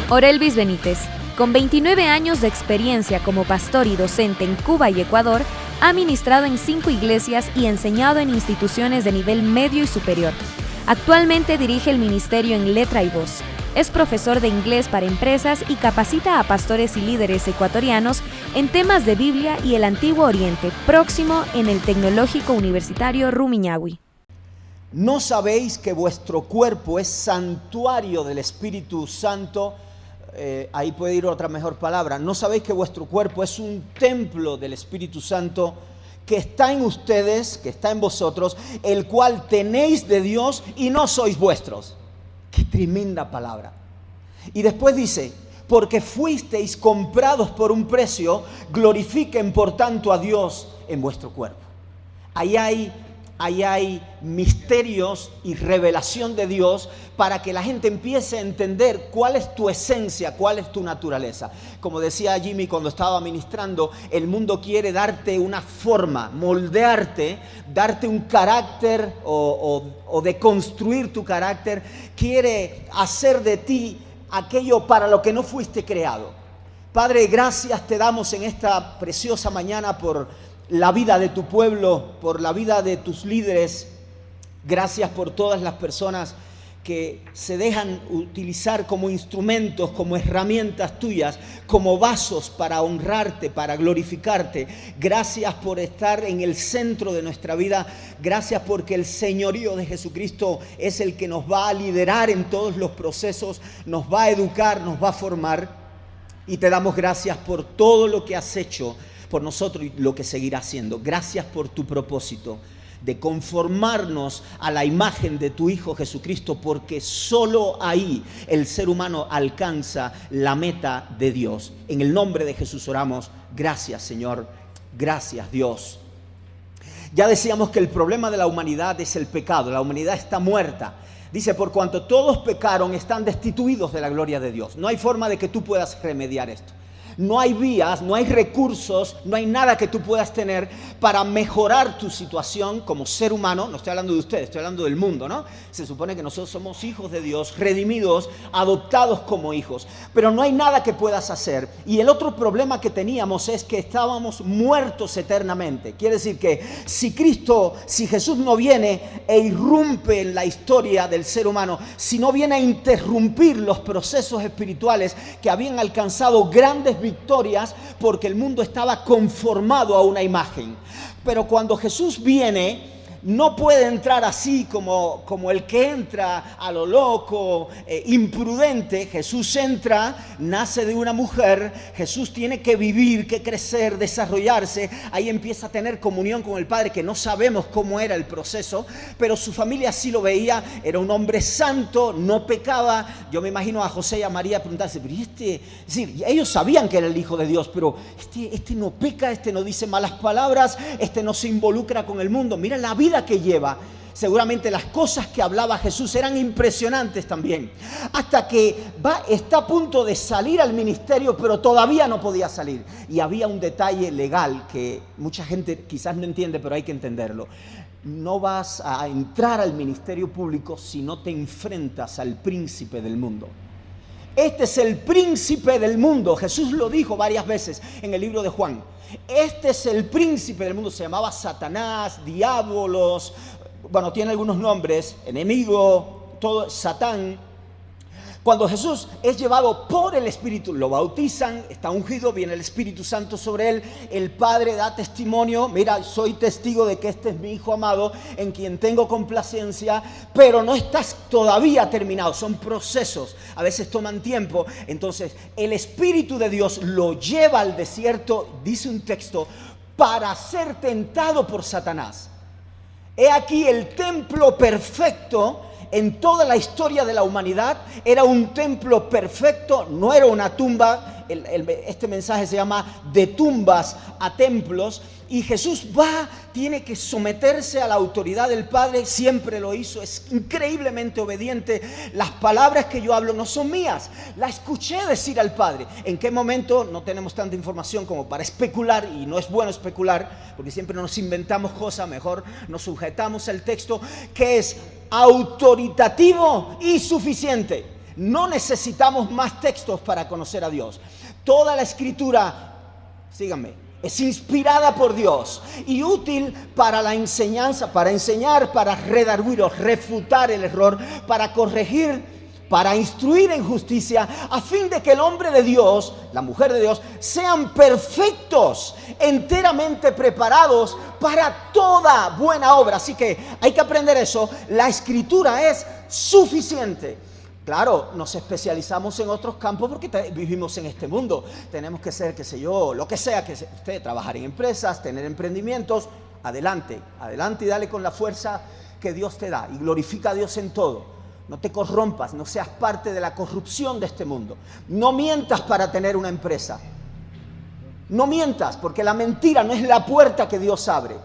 Orelvis Benítez, con 29 años de experiencia como pastor y docente en Cuba y Ecuador, ha ministrado en 5 iglesias y enseñado en instituciones de nivel medio y superior. Actualmente dirige el ministerio en Letra y Voz. Es profesor de inglés para empresas y capacita a pastores y líderes ecuatorianos en temas de Biblia y el Antiguo Oriente Próximo en el Tecnológico Universitario Rumiñahui. ¿No sabéis que vuestro cuerpo es santuario del Espíritu Santo? Ahí puede ir otra mejor palabra. ¿No sabéis que vuestro cuerpo es un templo del Espíritu Santo que está en ustedes, que está en vosotros, el cual tenéis de Dios y no sois vuestros? ¡Qué tremenda palabra! Y después dice, porque fuisteis comprados por un precio, glorifiquen por tanto a Dios en vuestro cuerpo. Ahí hay misterios y revelación de Dios para que la gente empiece a entender cuál es tu esencia, cuál es tu naturaleza. Como decía Jimmy cuando estaba ministrando, el mundo quiere darte una forma, moldearte, darte un carácter o deconstruir tu carácter. Quiere hacer de ti aquello para lo que no fuiste creado. Padre, gracias te damos en esta preciosa mañana por la vida de tu pueblo, por la vida de tus líderes. Gracias por todas las personas que se dejan utilizar como instrumentos, como herramientas tuyas, como vasos para honrarte, para glorificarte. Gracias por estar en el centro de nuestra vida. Gracias porque el señorío de Jesucristo es el que nos va a liderar en todos los procesos, nos va a educar, nos va a formar. Y te damos gracias por todo lo que has hecho por nosotros y lo que seguirá haciendo. Gracias por tu propósito de conformarnos a la imagen de tu Hijo Jesucristo, porque solo ahí el ser humano alcanza la meta de Dios. En el nombre de Jesús oramos. Gracias, Señor. Gracias, Dios. Ya decíamos que el problema de la humanidad es el pecado. La humanidad está muerta. Dice, por cuanto todos pecaron, están destituidos de la gloria de Dios. No hay forma de que tú puedas remediar esto. No hay vías, no hay recursos, no hay nada que tú puedas tener para mejorar tu situación como ser humano. No estoy hablando de ustedes, estoy hablando del mundo, ¿no? Se supone que nosotros somos hijos de Dios, redimidos, adoptados como hijos. Pero no hay nada que puedas hacer. Y el otro problema que teníamos es que estábamos muertos eternamente. Quiere decir que si Jesús no viene e irrumpe en la historia del ser humano, si no viene a interrumpir los procesos espirituales que habían alcanzado grandes victorias, porque el mundo estaba conformado a una imagen. Pero cuando Jesús viene, no puede entrar así como el que entra a lo loco, imprudente. Jesús entra, nace de una mujer. Jesús tiene que vivir, que crecer, desarrollarse. Ahí empieza a tener comunión con el Padre, que no sabemos cómo era el proceso, pero su familia sí lo veía. Era un hombre santo, no pecaba. Yo me imagino a José y a María preguntarse, pero es decir, ellos sabían que era el Hijo de Dios, pero este no peca, este no dice malas palabras, este no se involucra con el mundo. Mira la vida que lleva. Seguramente las cosas que hablaba Jesús eran impresionantes también, hasta que está a punto de salir al ministerio, pero todavía no podía salir. Y había un detalle legal que mucha gente quizás no entiende, pero hay que entenderlo. No vas a entrar al ministerio público si no te enfrentas al príncipe del mundo. Este es el príncipe del mundo. Jesús lo dijo varias veces en el libro de Juan. Este es el príncipe del mundo. Se llamaba Satanás, Diabolos. Bueno, tiene algunos nombres. Enemigo, todo, Satán. Cuando Jesús es llevado por el Espíritu, lo bautizan, está ungido, viene el Espíritu Santo sobre él, el Padre da testimonio, mira, soy testigo de que este es mi Hijo amado, en quien tengo complacencia, pero no estás todavía terminado, son procesos, a veces toman tiempo. Entonces el Espíritu de Dios lo lleva al desierto, dice un texto, para ser tentado por Satanás. He aquí el templo perfecto. En toda la historia de la humanidad era un templo perfecto, no era una tumba. Este mensaje se llama de tumbas a templos. Y Jesús tiene que someterse a la autoridad del Padre, siempre lo hizo, es increíblemente obediente. Las palabras que yo hablo no son mías, las escuché decir al Padre. ¿En qué momento? No tenemos tanta información como para especular, y no es bueno especular, porque siempre nos inventamos cosas, mejor nos sujetamos al texto, que es autoritativo y suficiente. No necesitamos más textos para conocer a Dios. Toda la Escritura, síganme, es inspirada por Dios y útil para la enseñanza, para enseñar, para redarguir o refutar el error, para corregir, para instruir en justicia, a fin de que el hombre de Dios, la mujer de Dios, sean perfectos, enteramente preparados para toda buena obra. Así que hay que aprender eso. La Escritura es suficiente. Claro, nos especializamos en otros campos porque vivimos en este mundo. Tenemos que ser, qué sé yo, lo que sea que usted, trabajar en empresas, tener emprendimientos. Adelante, adelante y dale con la fuerza que Dios te da y glorifica a Dios en todo. No te corrompas, no seas parte de la corrupción de este mundo. No mientas para tener una empresa. No mientas, porque la mentira no es la puerta que Dios abre.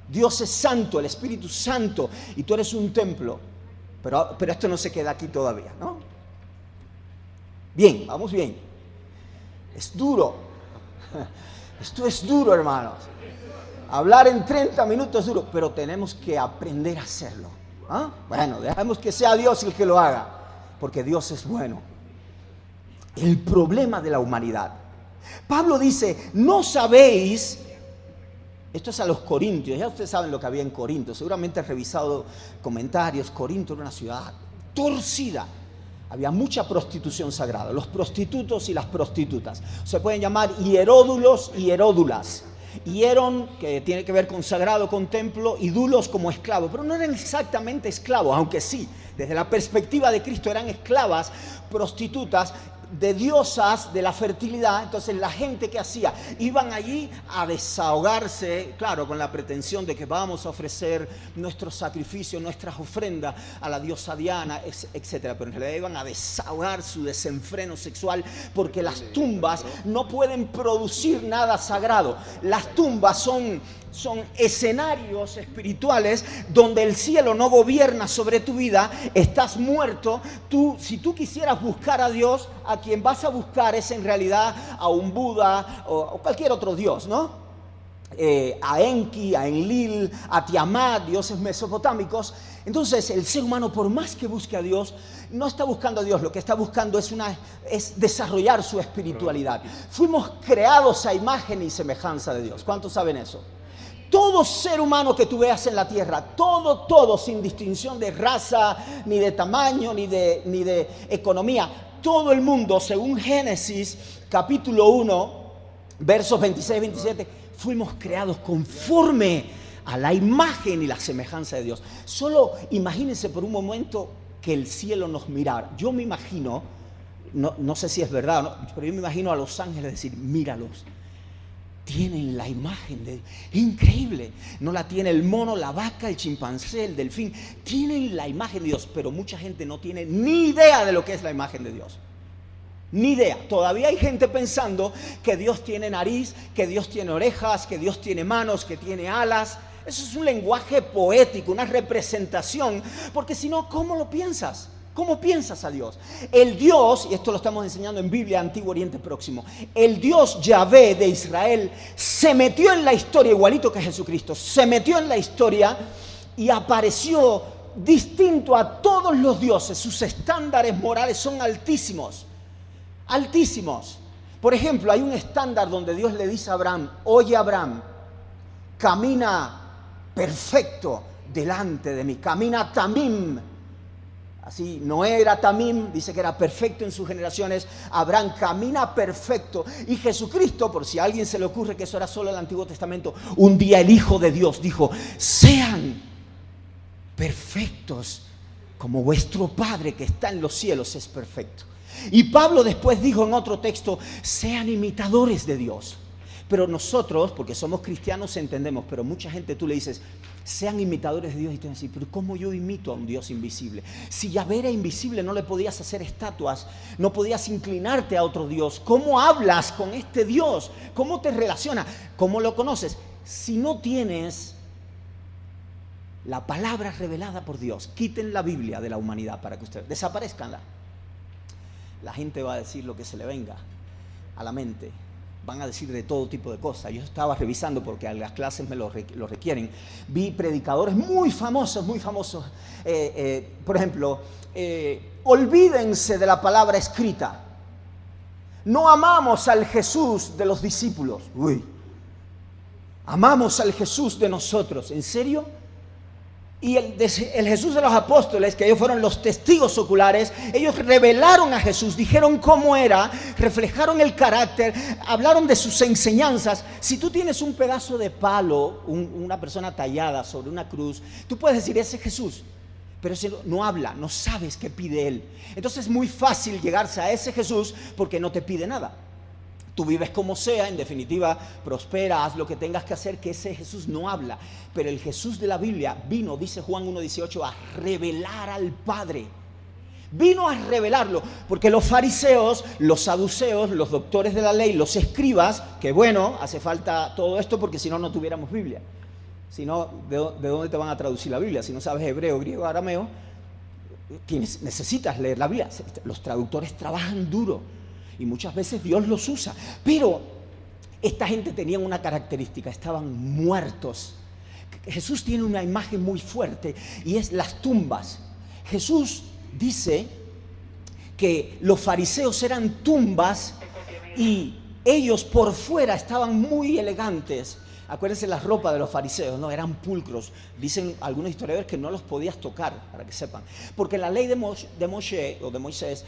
Dios es santo, el Espíritu Santo, y tú eres un templo. Pero esto no se queda aquí todavía, ¿no? Bien, vamos bien. Es duro. Esto es duro, hermanos. Hablar en 30 minutos es duro, pero tenemos que aprender a hacerlo. ¿Ah? Bueno, dejemos que sea Dios el que lo haga, porque Dios es bueno. El problema de la humanidad. Pablo dice, no sabéis, esto es a los corintios, ya ustedes saben lo que había en Corinto, seguramente han revisado comentarios. Corinto era una ciudad torcida, había mucha prostitución sagrada, los prostitutos y las prostitutas, se pueden llamar hieródulos y hieródulas. Hieron, que tiene que ver con sagrado, con templo, y dulos como esclavos, pero no eran exactamente esclavos, aunque sí, desde la perspectiva de Cristo eran esclavas, prostitutas, de diosas de la fertilidad. Entonces la gente que hacía, iban allí a desahogarse, claro, con la pretensión de que vamos a ofrecer nuestros sacrificios, nuestras ofrendas a la diosa Diana, etcétera, pero en realidad iban a desahogar su desenfreno sexual, porque las tumbas no pueden producir nada sagrado. Las tumbas son escenarios espirituales donde el cielo no gobierna sobre tu vida. Estás muerto. Si tú quisieras buscar a Dios, a quien vas a buscar es en realidad a un Buda o cualquier otro dios, ¿no? A Enki, a Enlil, a Tiamat, dioses mesopotámicos. Entonces el ser humano, por más que busque a Dios, no está buscando a Dios, lo que está buscando es desarrollar su espiritualidad. Fuimos creados a imagen y semejanza de Dios. ¿Cuántos saben eso? Todo ser humano que tú veas en la tierra, todo, sin distinción de raza, ni de tamaño, ni de economía, todo el mundo, según Génesis capítulo 1, versos 26 y 27, fuimos creados conforme a la imagen y la semejanza de Dios. Solo imagínense por un momento que el cielo nos mirara. Yo me imagino, no sé si es verdad, ¿no? Pero yo me imagino a los ángeles decir, míralos. Tienen la imagen de Dios. Increíble. No la tiene el mono, la vaca, el chimpancé, el delfín. Tienen la imagen de Dios, pero mucha gente no tiene ni idea de lo que es la imagen de Dios. Ni idea. Todavía hay gente pensando que Dios tiene nariz, que Dios tiene orejas, que Dios tiene manos, que tiene alas. Eso es un lenguaje poético, una representación, porque si no, ¿cómo lo piensas? ¿Cómo piensas a Dios? El Dios, y esto lo estamos enseñando en Biblia, Antiguo Oriente Próximo, el Dios Yahvé de Israel se metió en la historia, igualito que Jesucristo, se metió en la historia y apareció distinto a todos los dioses. Sus estándares morales son altísimos, altísimos. Por ejemplo, hay un estándar donde Dios le dice a Abraham, oye Abraham, camina perfecto delante de mí, camina tamim. Así, Noé era tamim, dice que era perfecto en sus generaciones. Abraham camina perfecto. Y Jesucristo, por si a alguien se le ocurre que eso era solo el Antiguo Testamento, un día el Hijo de Dios dijo, sean perfectos como vuestro Padre que está en los cielos es perfecto. Y Pablo después dijo en otro texto, sean imitadores de Dios. Pero nosotros, porque somos cristianos, entendemos, pero mucha gente tú le dices, sean imitadores de Dios, y te van a decir, pero ¿cómo yo imito a un Dios invisible? Si Yahvé era invisible, no le podías hacer estatuas, no podías inclinarte a otro Dios. ¿Cómo hablas con este Dios? ¿Cómo te relacionas? ¿Cómo lo conoces? Si no tienes la palabra revelada por Dios, quiten la Biblia de la humanidad para que ustedes desaparezcanla. La gente va a decir lo que se le venga a la mente. van a decir de todo tipo de cosas. Yo estaba revisando porque las clases me lo requieren. Vi predicadores muy famosos. Por ejemplo, olvídense de la palabra escrita. No amamos al Jesús de los discípulos. Amamos al Jesús de nosotros. ¿En serio? Y el Jesús de los apóstoles, que ellos fueron los testigos oculares, ellos revelaron a Jesús, dijeron cómo era, reflejaron el carácter, hablaron de sus enseñanzas. Si tú tienes un pedazo de palo, una persona tallada sobre una cruz, tú puedes decir, ese es Jesús. Pero ese no habla, no sabes qué pide Él. Entonces es muy fácil llegarse a ese Jesús porque no te pide nada. Tú vives como sea, en definitiva, prospera, haz lo que tengas que hacer, que ese Jesús no habla. Pero el Jesús de la Biblia vino, dice Juan 1:18, a revelar al Padre. Vino a revelarlo, porque los fariseos, los saduceos, los doctores de la ley, los escribas, que bueno, hace falta todo esto porque si no, no tuviéramos Biblia. Si no, ¿de dónde te van a traducir la Biblia? Si no sabes hebreo, griego, arameo, necesitas leer la Biblia. Los traductores trabajan duro. Y muchas veces Dios los usa. Pero esta gente tenía una característica, estaban muertos. Jesús tiene una imagen muy fuerte y es las tumbas. Jesús dice que los fariseos eran tumbas y ellos por fuera estaban muy elegantes. Acuérdense las ropas de los fariseos, no eran pulcros. Dicen algunos historiadores que no los podías tocar, para que sepan. Porque en la ley de Moisés,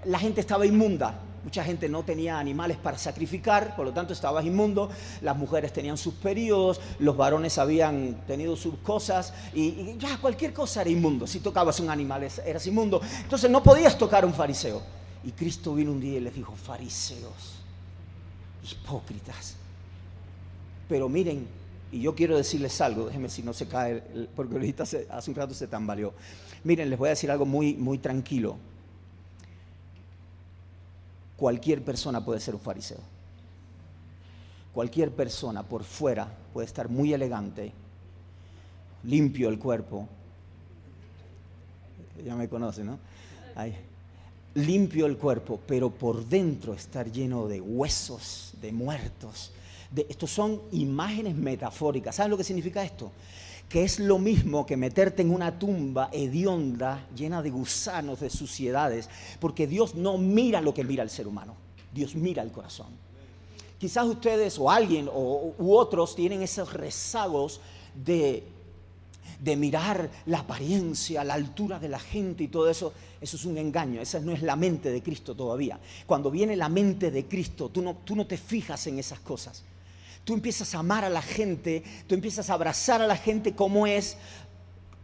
la gente estaba inmunda. Mucha gente no tenía animales para sacrificar, por lo tanto estabas inmundo. Las mujeres tenían sus periodos, los varones habían tenido sus cosas y ya cualquier cosa era inmundo. Si tocabas un animal eras inmundo. Entonces no podías tocar a un fariseo. Y Cristo vino un día y les dijo, fariseos, hipócritas. Pero miren, y yo quiero decirles algo, déjenme si no se cae, porque ahorita hace un rato se tambaleó. Miren, les voy a decir algo muy, muy tranquilo. Cualquier persona puede ser un fariseo. Cualquier persona por fuera puede estar muy elegante, limpio el cuerpo. Ya me conocen, ¿no? Ahí. Limpio el cuerpo, pero por dentro estar lleno de huesos, de muertos. Estos son imágenes metafóricas. ¿Saben lo que significa esto? Que es lo mismo que meterte en una tumba hedionda, llena de gusanos, de suciedades, porque Dios no mira lo que mira el ser humano, Dios mira el corazón. Quizás ustedes o alguien u otros tienen esos rezagos de mirar la apariencia, la altura de la gente y todo eso. Eso es un engaño, esa no es la mente de Cristo todavía. Cuando viene la mente de Cristo, tú no te fijas en esas cosas. Tú empiezas a amar a la gente, tú empiezas a abrazar a la gente como es.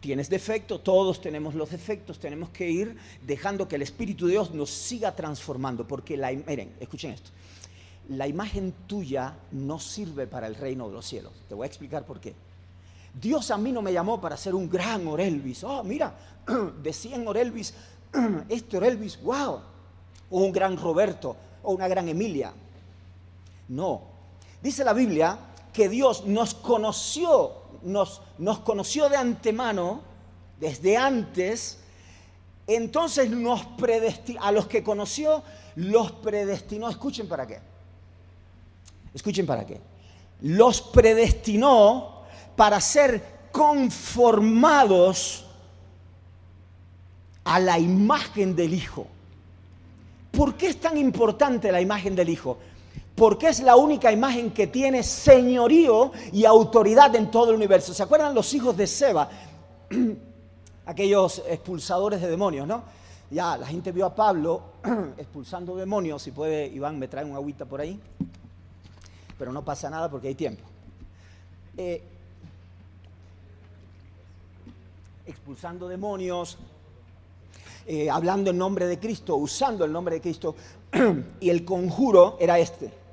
Tienes defecto, todos tenemos los defectos, tenemos que ir dejando que el Espíritu de Dios nos siga transformando. Porque, miren, escuchen esto, la imagen tuya no sirve para el reino de los cielos. Te voy a explicar por qué. Dios a mí no me llamó para ser un gran Orelvis. Oh, mira, de 100 Orelvis, este Orelvis, wow. O un gran Roberto, o una gran Emilia. No. Dice la Biblia que Dios nos conoció de antemano, desde antes. Entonces nos predestinó, a los que conoció, los predestinó. Escuchen para qué. Los predestinó para ser conformados a la imagen del Hijo. ¿Por qué es tan importante la imagen del Hijo? Porque es la única imagen que tiene señorío y autoridad en todo el universo. ¿Se acuerdan los hijos de Seba? Aquellos expulsadores de demonios, ¿no? Ya la gente vio a Pablo expulsando demonios. Si puede, Iván, me trae un agüita por ahí. Pero no pasa nada porque hay tiempo. Expulsando demonios, hablando en nombre de Cristo, usando el nombre de Cristo. Y el conjuro era este.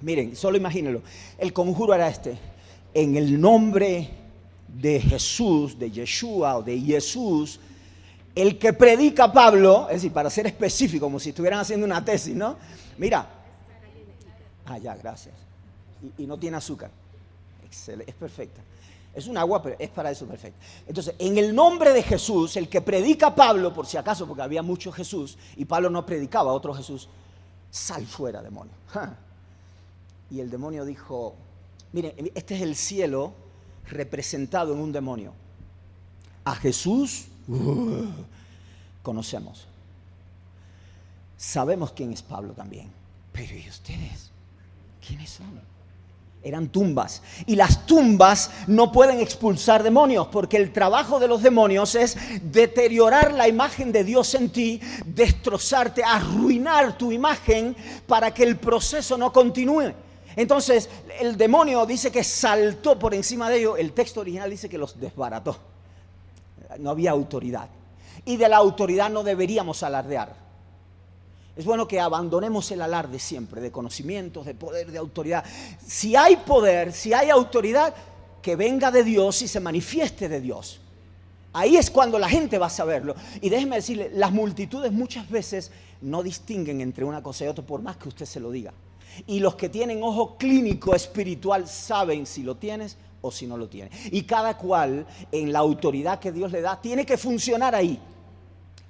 Miren, solo imagínenlo. El conjuro era este. En el nombre de Jesús, de Yeshua o de Jesús, el que predica Pablo, es decir, para ser específico, como si estuvieran haciendo una tesis, ¿no? Mira. Ya, gracias. Y no tiene azúcar. Excelente, es perfecta. Es un agua, pero es para eso perfecta. Entonces, en el nombre de Jesús, el que predica Pablo, por si acaso, porque había mucho Jesús, y Pablo no predicaba a otro Jesús, sal fuera, demonio. Y el demonio dijo, miren, este es el cielo representado en un demonio. A Jesús conocemos. Sabemos quién es Pablo también. Pero ¿y ustedes? ¿Quiénes son? Eran tumbas. Y las tumbas no pueden expulsar demonios, porque el trabajo de los demonios es deteriorar la imagen de Dios en ti, destrozarte, arruinar tu imagen para que el proceso no continúe. Entonces, el demonio dice que saltó por encima de ellos. El texto original dice que los desbarató. No había autoridad. Y de la autoridad no deberíamos alardear. Es bueno que abandonemos el alarde siempre de conocimientos, de poder, de autoridad. Si hay poder, si hay autoridad, que venga de Dios y se manifieste de Dios. Ahí es cuando la gente va a saberlo. Y déjeme decirle, las multitudes muchas veces no distinguen entre una cosa y otra por más que usted se lo diga. Y los que tienen ojo clínico espiritual saben si lo tienes o si no lo tienes. Y cada cual en la autoridad que Dios le da tiene que funcionar ahí.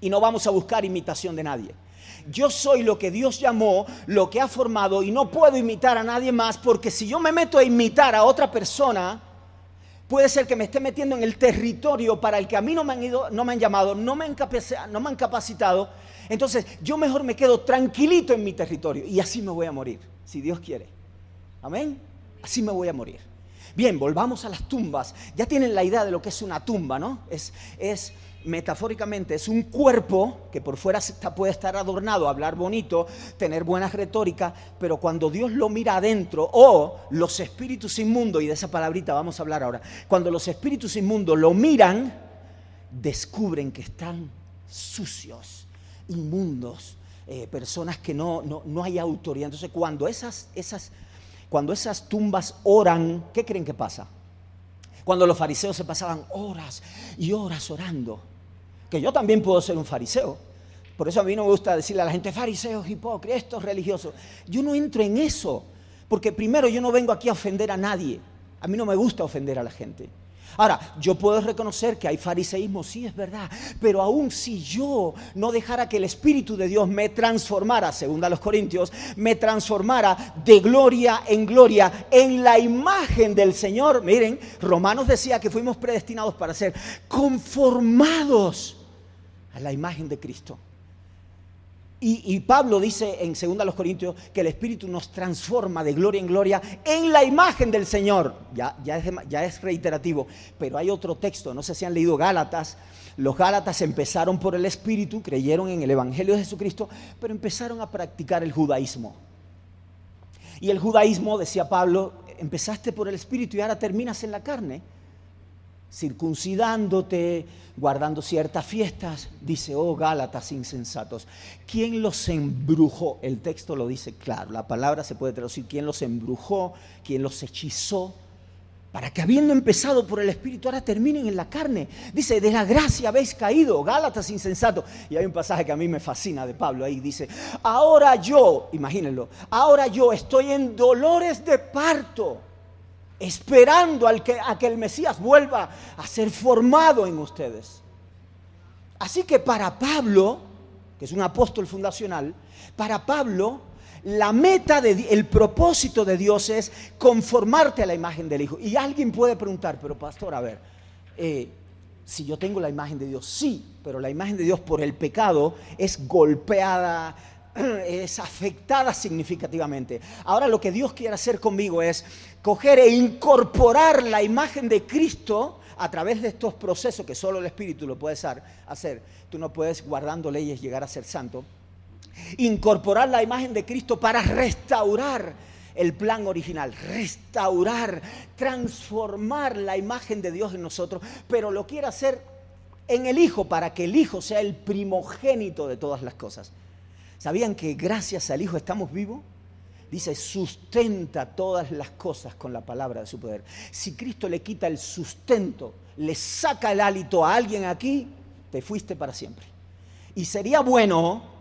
Y no vamos a buscar imitación de nadie. Yo soy lo que Dios llamó, lo que ha formado, y no puedo imitar a nadie más, porque si yo me meto a imitar a otra persona, puede ser que me esté metiendo en el territorio para el que a mí no me han llamado, no me han capacitado. Entonces yo mejor me quedo tranquilito en mi territorio y así me voy a morir, si Dios quiere. Amén. Así me voy a morir. Bien, volvamos a las tumbas. Ya tienen la idea de lo que es una tumba, ¿no? Es metafóricamente, es un cuerpo que por fuera puede estar adornado, hablar bonito, tener buena retórica, pero cuando Dios lo mira adentro, o los espíritus inmundos, y de esa palabrita vamos a hablar ahora, cuando los espíritus inmundos lo miran, descubren que están sucios, inmundos, personas que no hay autoridad. Entonces cuando esas tumbas oran, ¿qué creen que pasa? Cuando los fariseos se pasaban horas y horas orando, que yo también puedo ser un fariseo. Por eso a mí no me gusta decirle a la gente, fariseos, hipócritas, estos religiosos. Yo no entro en eso, porque primero yo no vengo aquí a ofender a nadie. A mí no me gusta ofender a la gente. Ahora, yo puedo reconocer que hay fariseísmo, sí, es verdad, pero aún si yo no dejara que el Espíritu de Dios me transformara, según a los Corintios, me transformara de gloria en la imagen del Señor. Miren, Romanos decía que fuimos predestinados para ser conformados a la imagen de Cristo. Y Pablo dice en 2 Corintios que el Espíritu nos transforma de gloria en gloria en la imagen del Señor. Ya es reiterativo, pero hay otro texto, no sé si han leído Gálatas. Los Gálatas empezaron por el Espíritu, creyeron en el Evangelio de Jesucristo, pero empezaron a practicar el judaísmo. Y el judaísmo, decía Pablo, empezaste por el Espíritu y ahora terminas en la carne, circuncidándote, guardando ciertas fiestas. Dice, oh Gálatas insensatos, ¿quién los embrujó? El texto lo dice claro, la palabra se puede traducir, ¿quién los embrujó? ¿Quién los hechizó? Para que habiendo empezado por el Espíritu ahora terminen en la carne. Dice, de la gracia habéis caído, Gálatas insensatos. Y hay un pasaje que a mí me fascina de Pablo, ahí dice, ahora yo, imagínenlo, ahora yo estoy en dolores de parto, esperando a que el Mesías vuelva a ser formado en ustedes. Así que para Pablo, que es un apóstol fundacional, para Pablo la meta, el propósito de Dios es conformarte a la imagen del Hijo. Y alguien puede preguntar, pero pastor, a ver, si yo tengo la imagen de Dios, sí, pero la imagen de Dios por el pecado es golpeada, es afectada significativamente. Ahora lo que Dios quiere hacer conmigo es coger e incorporar la imagen de Cristo a través de estos procesos que solo el Espíritu lo puede hacer. Tú no puedes, guardando leyes, llegar a ser santo. Incorporar la imagen de Cristo para restaurar el plan original, restaurar, transformar la imagen de Dios en nosotros, pero lo quiere hacer en el Hijo para que el Hijo sea el primogénito de todas las cosas. ¿Sabían que gracias al Hijo estamos vivos? Dice, sustenta todas las cosas con la palabra de su poder. Si Cristo le quita el sustento, le saca el hálito a alguien aquí, te fuiste para siempre. Y sería bueno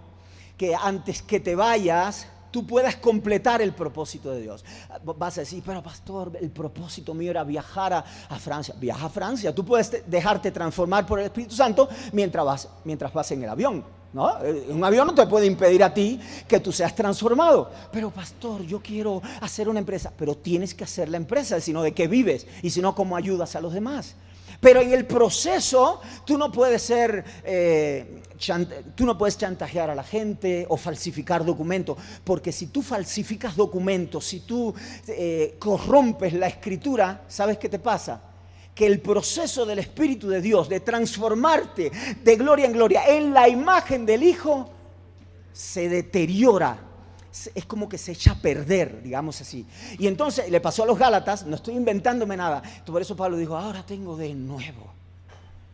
que antes que te vayas, tú puedas completar el propósito de Dios. Vas a decir, pero pastor, el propósito mío era viajar a Francia. Viaja a Francia, tú puedes dejarte transformar por el Espíritu Santo mientras vas en el avión, ¿no? Un avión no te puede impedir a ti que tú seas transformado. Pero pastor, yo quiero hacer una empresa. Pero tienes que hacer la empresa, sino de qué vives y si no, cómo ayudas a los demás. Pero en el proceso tú no puedes chantajear a la gente o falsificar documentos, porque si tú falsificas documentos, si tú corrompes la escritura, ¿sabes qué te pasa? Que el proceso del Espíritu de Dios de transformarte de gloria en gloria en la imagen del Hijo se deteriora. Es como que se echa a perder, digamos así. Y entonces le pasó a los Gálatas, no estoy inventándome nada. Por eso Pablo dijo, ahora tengo de nuevo.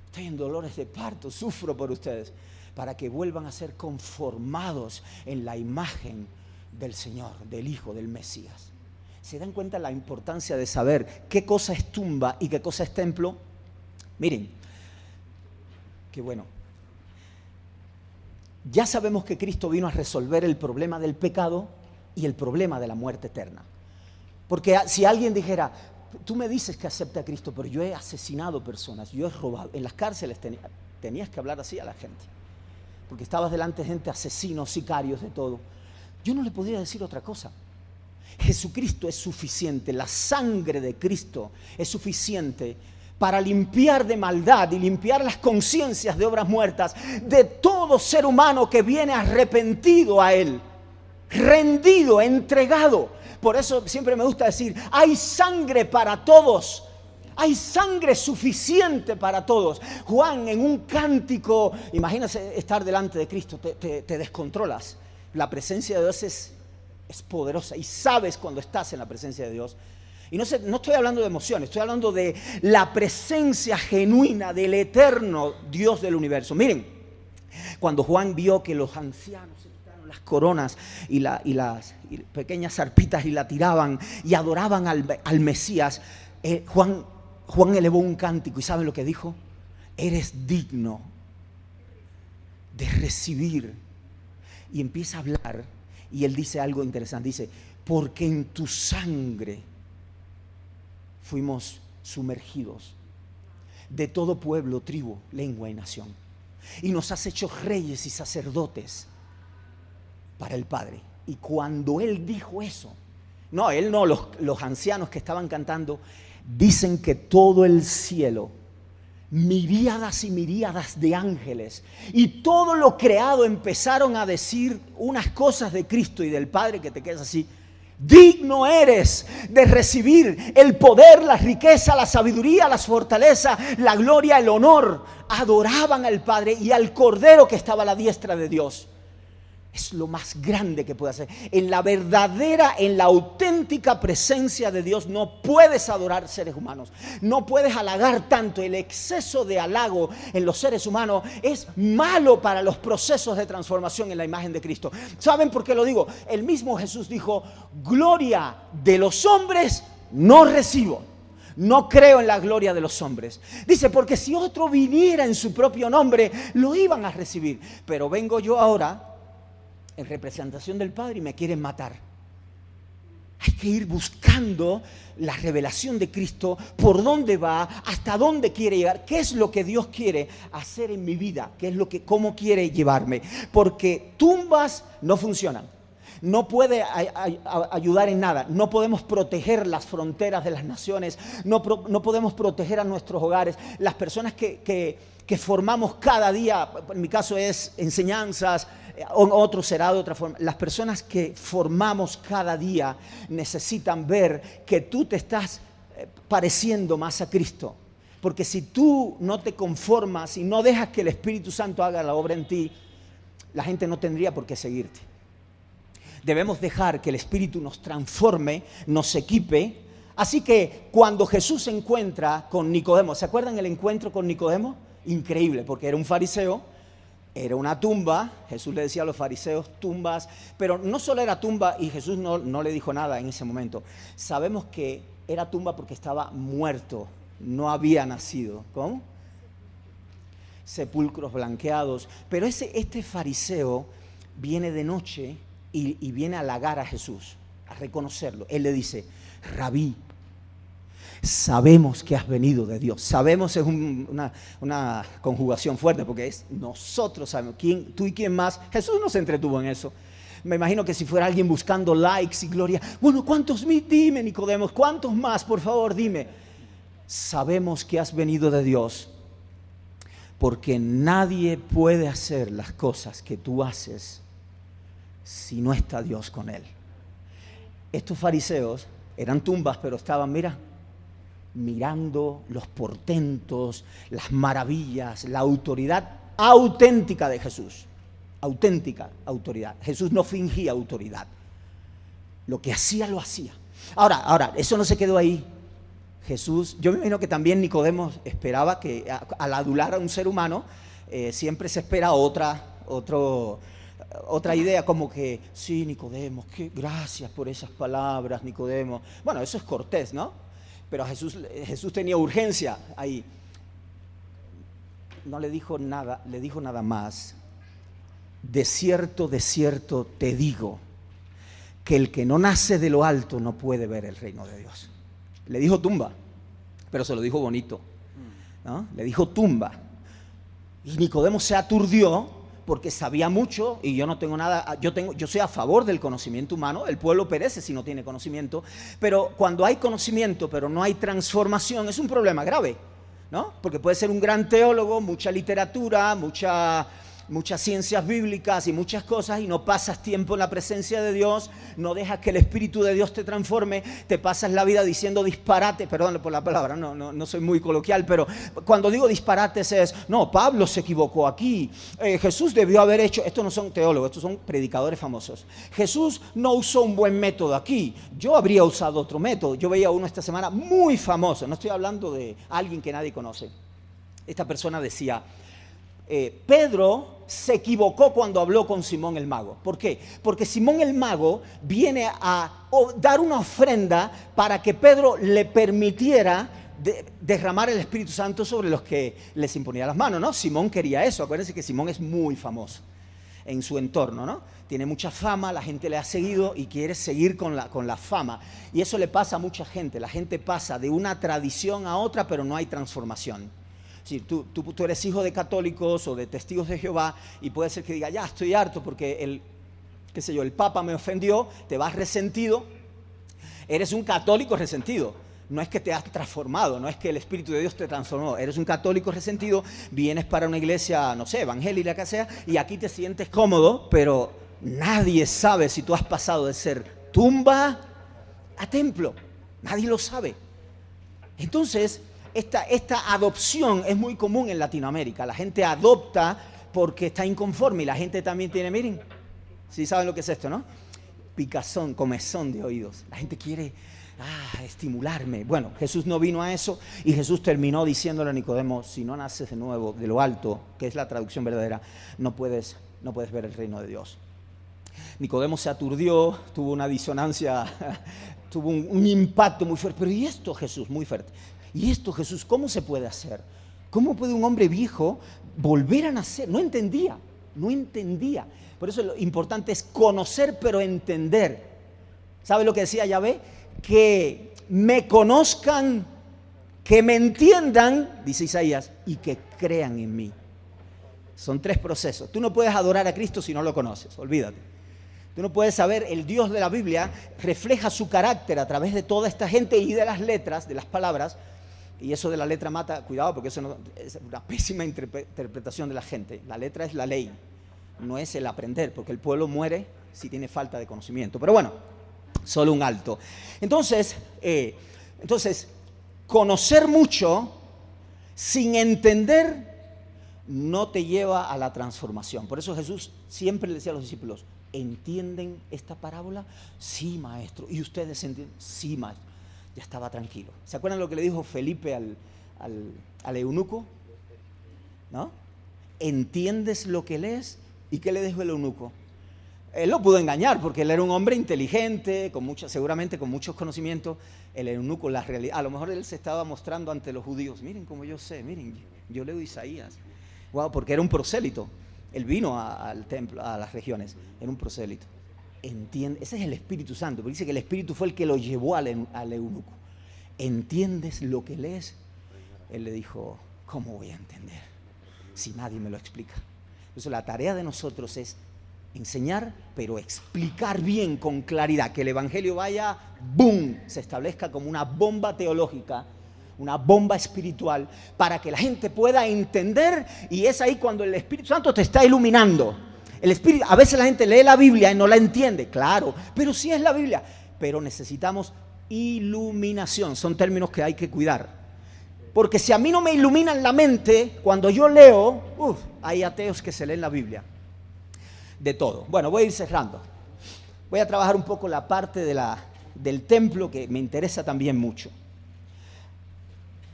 Estoy en dolores de parto, sufro por ustedes. Para que vuelvan a ser conformados en la imagen del Señor, del Hijo, del Mesías. ¿Se dan cuenta la importancia de saber qué cosa es tumba y qué cosa es templo? Miren, qué bueno. Ya sabemos que Cristo vino a resolver el problema del pecado y el problema de la muerte eterna. Porque si alguien dijera, tú me dices que acepta a Cristo, pero yo he asesinado personas, yo he robado. En las cárceles tenías que hablar así a la gente. Porque estabas delante de gente, asesinos, sicarios, de todo. Yo no le podía decir otra cosa. Jesucristo es suficiente, la sangre de Cristo es suficiente para limpiar de maldad y limpiar las conciencias de obras muertas de todo ser humano que viene arrepentido a Él, rendido, entregado. Por eso siempre me gusta decir, hay sangre para todos, hay sangre suficiente para todos. Juan, en un cántico, imagínate estar delante de Cristo, te descontrolas. La presencia de Dios es poderosa y sabes cuando estás en la presencia de Dios. Y no estoy hablando de emociones, estoy hablando de la presencia genuina del eterno Dios del universo. Miren, cuando Juan vio que los ancianos se quitaron las coronas y las pequeñas arpitas y la tiraban y adoraban al Mesías, Juan elevó un cántico y ¿saben lo que dijo? Eres digno de recibir. Y empieza a hablar y él dice algo interesante, dice, porque en tu sangre fuimos sumergidos de todo pueblo, tribu, lengua y nación. Y nos has hecho reyes y sacerdotes para el Padre. Y cuando Él dijo eso, los ancianos que estaban cantando, dicen que todo el cielo, miríadas y miríadas de ángeles y todo lo creado empezaron a decir unas cosas de Cristo y del Padre que te quedas así. Digno eres de recibir el poder, la riqueza, la sabiduría, la fortaleza, la gloria, el honor. Adoraban al Padre y al Cordero que estaba a la diestra de Dios. Es lo más grande que puede hacer. En la verdadera, en la auténtica presencia de Dios no puedes adorar seres humanos. No puedes halagar tanto. El exceso de halago en los seres humanos es malo para los procesos de transformación en la imagen de Cristo. ¿Saben por qué lo digo? El mismo Jesús dijo, gloria de los hombres no recibo. No creo en la gloria de los hombres. Dice, porque si otro viniera en su propio nombre, lo iban a recibir. Pero vengo yo ahora en representación del Padre y me quieren matar. Hay que ir buscando la revelación de Cristo, por dónde va, hasta dónde quiere llegar, qué es lo que Dios quiere hacer en mi vida, cómo quiere llevarme. Porque tumbas no funcionan. No puede ayudar en nada. No podemos proteger las fronteras de las naciones. No podemos proteger a nuestros hogares. Las personas que formamos cada día, en mi caso es enseñanzas, otro será de otra forma. Las personas que formamos cada día necesitan ver que tú te estás pareciendo más a Cristo. Porque si tú no te conformas y no dejas que el Espíritu Santo haga la obra en ti, la gente no tendría por qué seguirte. Debemos dejar que el Espíritu nos transforme, nos equipe. Así que cuando Jesús se encuentra con Nicodemo, ¿se acuerdan el encuentro con Nicodemo? Increíble, porque era un fariseo, era una tumba. Jesús le decía a los fariseos tumbas, pero no solo era tumba y Jesús no le dijo nada en ese momento. Sabemos que era tumba porque estaba muerto, no había nacido. ¿Cómo? Sepulcros blanqueados. Pero este fariseo viene de noche y viene a halagar a Jesús, a reconocerlo. Él le dice: Rabí, sabemos que has venido de Dios. Sabemos es una conjugación fuerte, porque es nosotros sabemos. ¿Quién, tú y quién más? Jesús no se entretuvo en eso. Me imagino que si fuera alguien buscando likes y gloria, bueno, ¿cuántos mil? Dime, Nicodemo, ¿cuántos más? Por favor, dime. Sabemos que has venido de Dios, porque nadie puede hacer las cosas que tú haces si no está Dios con él. Estos fariseos eran tumbas, pero estaban, mira, mirando los portentos, las maravillas, la autoridad auténtica de Jesús. Auténtica autoridad. Jesús no fingía autoridad. Lo que hacía, lo hacía. Ahora, eso no se quedó ahí. Jesús, yo me imagino que también Nicodemo esperaba que al adular a un ser humano, siempre se espera otra idea, como que, sí, Nicodemo, gracias por esas palabras, Nicodemo. Bueno, eso es cortés, ¿no? Pero Jesús tenía urgencia ahí. No le dijo nada, le dijo nada más. De cierto te digo, que el que no nace de lo alto no puede ver el reino de Dios. Le dijo tumba, pero se lo dijo bonito, ¿no? Le dijo tumba. Y Nicodemo se aturdió porque sabía mucho, y yo no tengo nada, yo soy a favor del conocimiento humano. El pueblo perece si no tiene conocimiento, pero cuando hay conocimiento pero no hay transformación, es un problema grave, ¿no? Porque puede ser un gran teólogo, mucha literatura, muchas ciencias bíblicas y muchas cosas, y no pasas tiempo en la presencia de Dios, no dejas que el Espíritu de Dios te transforme, te pasas la vida diciendo disparate, perdón por la palabra, no soy muy coloquial, pero cuando digo disparates es, no, Pablo se equivocó aquí, Jesús debió haber hecho, estos no son teólogos, estos son predicadores famosos, Jesús no usó un buen método aquí, yo habría usado otro método. Yo veía uno esta semana muy famoso, no estoy hablando de alguien que nadie conoce. Esta persona decía: Pedro se equivocó cuando habló con Simón el mago. ¿Por qué? Porque Simón el mago viene a dar una ofrenda para que Pedro le permitiera derramar el Espíritu Santo sobre los que les imponía las manos, ¿no? Simón quería eso. Acuérdense que Simón es muy famoso en su entorno, ¿no? Tiene mucha fama, la gente le ha seguido y quiere seguir con la fama. Y eso le pasa a mucha gente. La gente pasa de una tradición a otra, pero no hay transformación. Si tú eres hijo de católicos o de testigos de Jehová, y puede ser que diga, ya estoy harto porque el Papa me ofendió, te vas resentido, eres un católico resentido. No es que te has transformado, no es que el Espíritu de Dios te transformó, eres un católico resentido, vienes para una iglesia, no sé, evangélica que sea, y aquí te sientes cómodo, pero nadie sabe si tú has pasado de ser tumba a templo, nadie lo sabe. Entonces, esta adopción es muy común en Latinoamérica. La gente adopta porque está inconforme, y la gente también tiene, miren, ¿sí saben lo que es esto, no? Picazón, comezón de oídos. La gente quiere estimularme. Bueno, Jesús no vino a eso, y Jesús terminó diciéndole a Nicodemo: si no naces de nuevo de lo alto, que es la traducción verdadera, no puedes ver el reino de Dios. Nicodemo se aturdió, tuvo una disonancia, tuvo un impacto muy fuerte. Pero ¿y esto, Jesús? Muy fuerte. ¿Y esto, Jesús, cómo se puede hacer? ¿Cómo puede un hombre viejo volver a nacer? No entendía. Por eso lo importante es conocer, pero entender. ¿Sabe lo que decía Yahvé? Que me conozcan, que me entiendan, dice Isaías, y que crean en mí. Son 3 procesos. Tú no puedes adorar a Cristo si no lo conoces, olvídate. Tú no puedes saber, el Dios de la Biblia refleja su carácter a través de toda esta gente y de las letras, de las palabras. Y eso de la letra mata, cuidado, porque eso es una pésima interpretación de la gente. La letra es la ley, no es el aprender, porque el pueblo muere si tiene falta de conocimiento. Pero bueno, solo un alto. Entonces, conocer mucho sin entender no te lleva a la transformación. Por eso Jesús siempre le decía a los discípulos: ¿entienden esta parábola? Sí, maestro. ¿Y ustedes entienden? Sí, maestro. Ya estaba tranquilo. ¿Se acuerdan lo que le dijo Felipe al eunuco? ¿No? ¿Entiendes lo que lees? ¿Y qué le dijo el eunuco? Él lo pudo engañar porque él era un hombre inteligente, seguramente con muchos conocimientos. El eunuco, la realidad, a lo mejor él se estaba mostrando ante los judíos: miren cómo yo sé, miren, yo leo Isaías. Wow, porque era un prosélito. Él vino al templo, a las regiones, era un prosélito. entiende, ese es el Espíritu Santo, porque dice que el Espíritu fue el que lo llevó al eunuco. ¿Entiendes lo que lees? Él le dijo, ¿cómo voy a entender si nadie me lo explica? Entonces la tarea de nosotros es enseñar, pero explicar bien, con claridad, que el Evangelio vaya, ¡boom!, se establezca como una bomba teológica, una bomba espiritual, para que la gente pueda entender, y es ahí cuando el Espíritu Santo te está iluminando. A veces la gente lee la Biblia y no la entiende, claro, pero sí es la Biblia, pero necesitamos iluminación, son términos que hay que cuidar, porque si a mí no me iluminan la mente, cuando yo leo, hay ateos que se leen la Biblia, de todo. Bueno, voy a ir cerrando, voy a trabajar un poco la parte del templo que me interesa también mucho.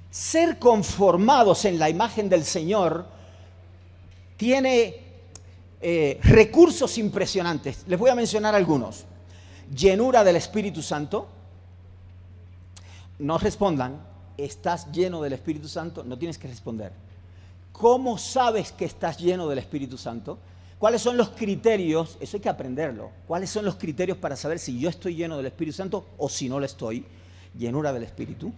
Ser conformados en la imagen del Señor tiene recursos impresionantes. Les voy a mencionar algunos. Llenura del Espíritu Santo. No respondan, ¿estás lleno del Espíritu Santo? No tienes que responder. ¿Cómo sabes que estás lleno del Espíritu Santo? ¿Cuáles son los criterios? Eso hay que aprenderlo. ¿Cuáles son los criterios para saber si yo estoy lleno del Espíritu Santo o si no lo estoy? Llenura del Espíritu.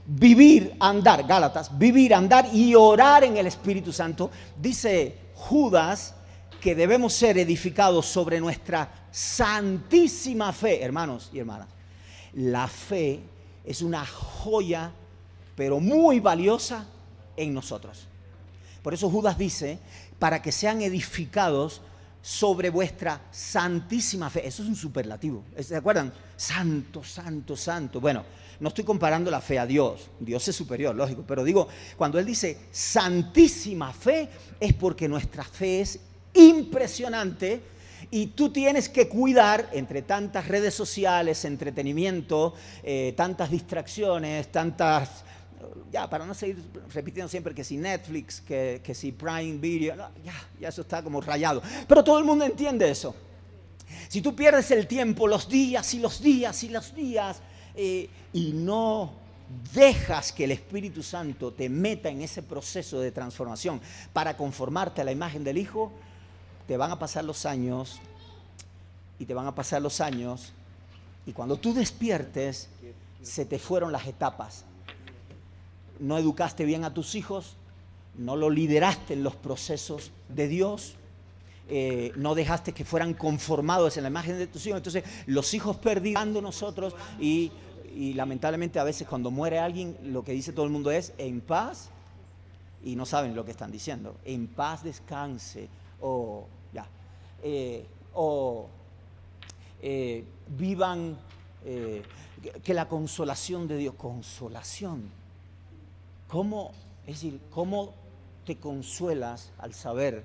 Vivir, andar, Gálatas, vivir, andar y orar en el Espíritu Santo. Dice Judas que debemos ser edificados sobre nuestra santísima fe, hermanos y hermanas. La fe es una joya, pero muy valiosa en nosotros. Por eso Judas dice, para que sean edificados sobre vuestra santísima fe. Eso es un superlativo. ¿Se acuerdan? Santo, santo, santo. Bueno, no estoy comparando la fe a Dios. Dios es superior, lógico. Pero digo, cuando él dice santísima fe, es porque nuestra fe es impresionante y tú tienes que cuidar entre tantas redes sociales, entretenimiento, tantas distracciones, tantas... Ya, para no seguir repitiendo siempre que si Netflix, que si Prime Video, no, ya eso está como rayado. Pero todo el mundo entiende eso. Si tú pierdes el tiempo, los días y los días y los días, y no dejas que el Espíritu Santo te meta en ese proceso de transformación para conformarte a la imagen del Hijo, te van a pasar los años y te van a pasar los años y cuando tú despiertes se te fueron las etapas. No educaste bien a tus hijos, no lo lideraste en los procesos de Dios, no dejaste que fueran conformados en la imagen de tus hijos. Entonces los hijos perdiendo nosotros y lamentablemente a veces cuando muere alguien lo que dice todo el mundo es en paz y no saben lo que están diciendo. En paz descanse vivan que la consolación de Dios, consolación. ¿Cómo te consuelas al saber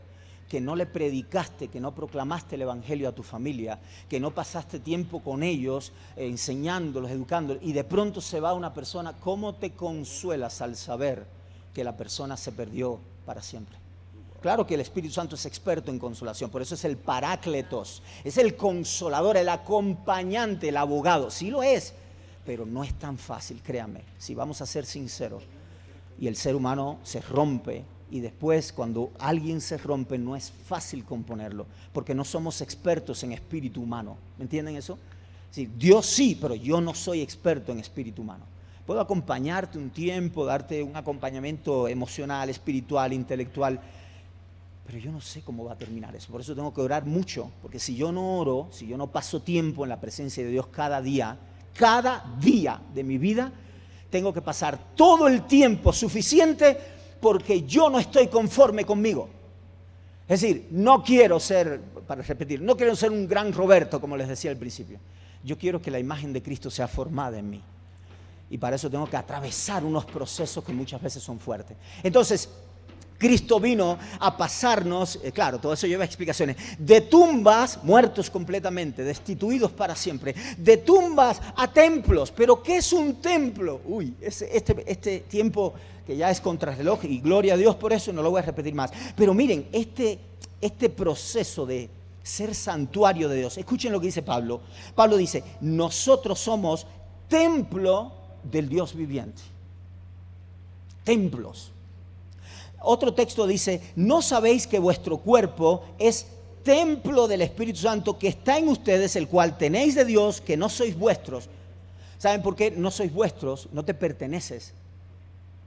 que no le predicaste, que no proclamaste el Evangelio a tu familia, que no pasaste tiempo con ellos, enseñándolos, educándolos, y de pronto se va una persona? ¿Cómo te consuelas al saber que la persona se perdió para siempre? Claro que el Espíritu Santo es experto en consolación, por eso es el Parácletos, es el consolador, el acompañante, el abogado. Sí lo es, pero no es tan fácil, créanme, si vamos a ser sinceros. Y el ser humano se rompe y después cuando alguien se rompe no es fácil componerlo porque no somos expertos en espíritu humano. ¿Me entienden eso? Sí, Dios sí, pero yo no soy experto en espíritu humano. Puedo acompañarte un tiempo, darte un acompañamiento emocional, espiritual, intelectual, pero yo no sé cómo va a terminar eso. Por eso tengo que orar mucho, porque si yo no oro, si yo no paso tiempo en la presencia de Dios cada día de mi vida, tengo que pasar todo el tiempo suficiente porque yo no estoy conforme conmigo. Es decir, no quiero ser un gran Roberto, como les decía al principio. Yo quiero que la imagen de Cristo sea formada en mí. Y para eso tengo que atravesar unos procesos que muchas veces son fuertes. Entonces, Cristo vino a pasarnos, claro, todo eso lleva explicaciones, de tumbas, muertos completamente, destituidos para siempre, de tumbas a templos. ¿Pero qué es un templo? Este tiempo que ya es contrarreloj y gloria a Dios por eso, no lo voy a repetir más. Pero miren, este proceso de ser santuario de Dios, escuchen lo que dice Pablo. Pablo dice, nosotros somos templo del Dios viviente. Templos. Otro texto dice, ¿no sabéis que vuestro cuerpo es templo del Espíritu Santo que está en ustedes, el cual tenéis de Dios, que no sois vuestros. ¿Saben por qué no sois vuestros? No te perteneces,